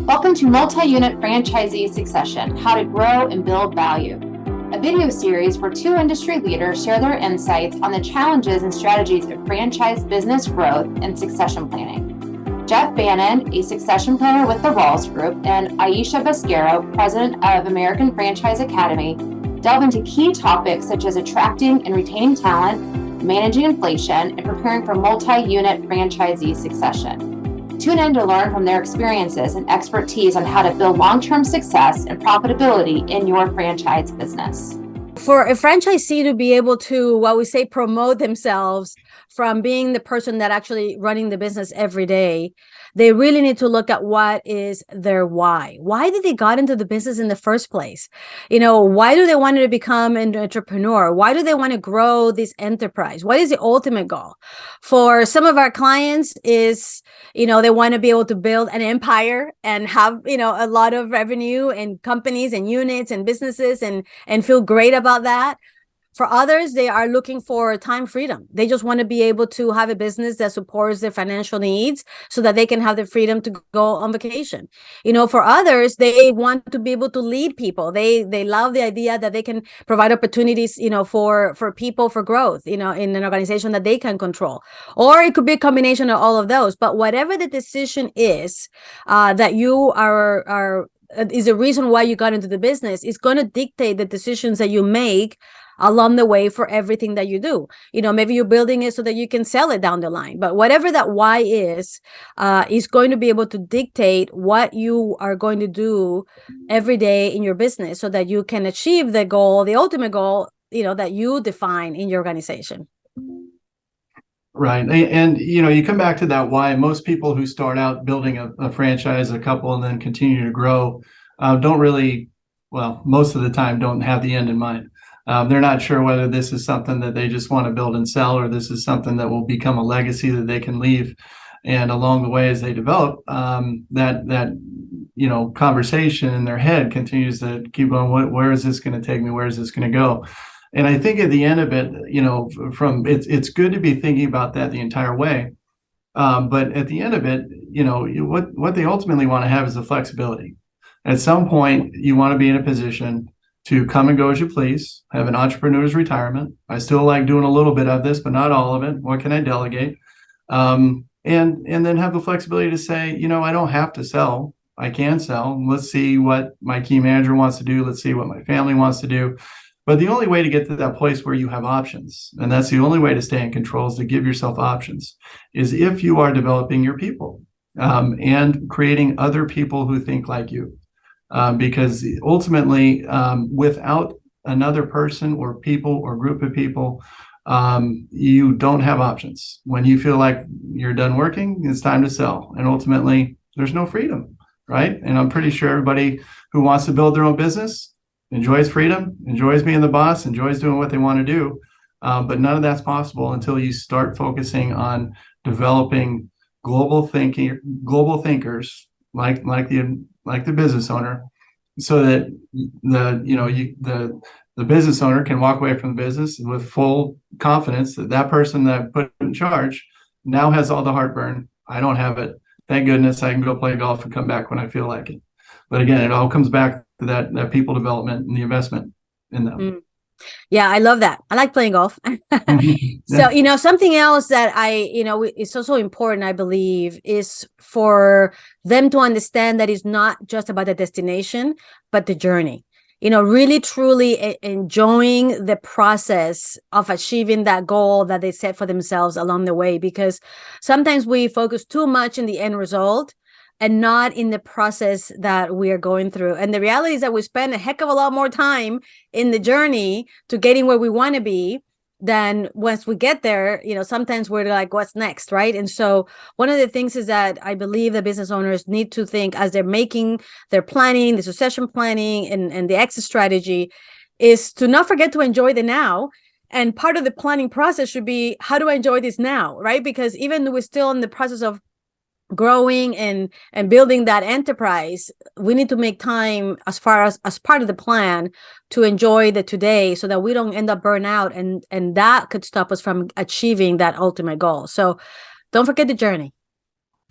Welcome to Multi-Unit Franchisee Succession, How to Grow and Build Value, a video series where two industry leaders share their insights on the challenges and strategies of franchise business growth and succession planning. Jeff Bannon, a succession planner with the Rawls Group, and Aicha Bascaro, president of American Franchise Academy, delve into key topics such as attracting and retaining talent, managing inflation, and preparing for multi-unit franchisee succession. Tune in to learn from their experiences and expertise on how to build long-term success and profitability in your franchise business. For a franchisee to be able to, what we say, promote themselves from being the person that actually running the business every day, they really need to look at what is their why. Why did they got into the business in the first place? Why do they want to become an entrepreneur? Why do they want to grow this enterprise? What is the ultimate goal? For some of our clients is, they want to be able to build an empire and have, a lot of revenue and companies and units and businesses and feel great about that. For others, they are looking for time freedom. They just want to be able to have a business that supports their financial needs so that they can have the freedom to go on vacation. For others, they want to be able to lead people. They love the idea that they can provide opportunities, for people for growth, in an organization that they can control. Or it could be a combination of all of those. But whatever the decision is, that you are is the reason why you got into the business, is going to dictate the decisions that you make along the way for everything that you do. Maybe you're building it so that you can sell it down the line, but whatever that why is going to be able to dictate what you are going to do every day in your business so that you can achieve the goal, the ultimate goal, that you define in your organization. Right. And, you come back to that why. Most people who start out building a franchise, a couple, and then continue to grow, don't really, most of the time don't have the end in mind. They're not sure whether this is something that they just want to build and sell, or this is something that will become a legacy that they can leave. And along the way, as they develop, that conversation in their head continues to keep on. Where is this going to take me? Where is this going to go? And I think at the end of it, it's good to be thinking about that the entire way. But at the end of it, what they ultimately want to have is the flexibility. At some point, you want to be in a position to come and go as you please, have an entrepreneur's retirement. I still like doing a little bit of this, but not all of it. What can I delegate? And then have the flexibility to say, I don't have to sell. I can sell. Let's see what my key manager wants to do. Let's see what my family wants to do. But the only way to get to that place where you have options, and that's the only way to stay in control, is to give yourself options, is if you are developing your people and creating other people who think like you. Because ultimately, without another person or people or group of people, you don't have options. When you feel like you're done working, it's time to sell. And ultimately, there's no freedom, right? And I'm pretty sure everybody who wants to build their own business enjoys freedom, enjoys being the boss, enjoys doing what they want to do. But none of that's possible until you start focusing on developing global thinkers like the business owner, so that the business owner can walk away from the business with full confidence that that person that put in charge now has all the heartburn. I don't have it. Thank goodness I can go play golf and come back when I feel like it. But again, it all comes back to that people development and the investment in them. Yeah, I love that. I like playing golf. So, something else that is also important, I believe, is for them to understand that it's not just about the destination, but the journey. Really, truly enjoying the process of achieving that goal that they set for themselves along the way. Because sometimes we focus too much in the end result and not in the process that we are going through. And the reality is that we spend a heck of a lot more time in the journey to getting where we want to be than once we get there. Sometimes we're like, what's next, right? And so one of the things is that I believe the business owners need to think, as they're making their planning, the succession planning and the exit strategy, is to not forget to enjoy the now. And part of the planning process should be, how do I enjoy this now, right? Because even though we're still in the process of growing and building that enterprise, we need to make time as part of the plan to enjoy the today, so that we don't end up burnt out, and that could stop us from achieving that ultimate goal. So don't forget the journey.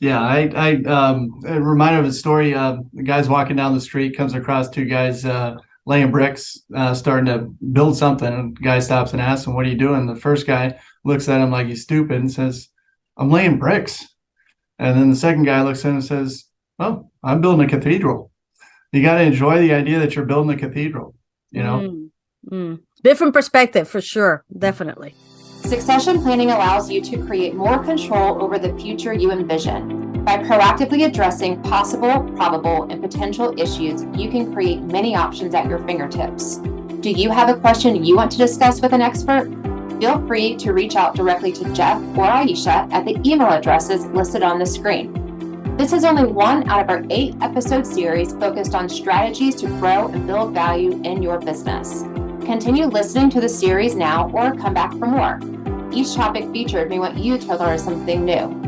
Yeah, I'm reminded of a story. The guy's walking down the street, comes across two guys laying bricks, starting to build something. And the guy stops and asks him, "What are you doing?" The first guy looks at him like he's stupid and says, "I'm laying bricks." And then the second guy looks at him and says, "Oh, I'm building a cathedral." You got to enjoy the idea that you're building a cathedral, you know? Different perspective for sure. Definitely. Succession planning allows you to create more control over the future you envision. By proactively addressing possible, probable, and potential issues, you can create many options at your fingertips. Do you have a question you want to discuss with an expert? Feel free to reach out directly to Jeff or Aicha at the email addresses listed on the screen. This is only one out of our 8-episode series focused on strategies to grow and build value in your business. Continue listening to the series now or come back for more. Each topic featured may want you to learn something new.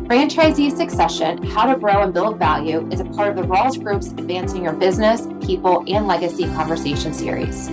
Franchisee Succession, How to Grow and Build Value is a part of the Rawls Group's Advancing Your Business, People, and Legacy Conversation series.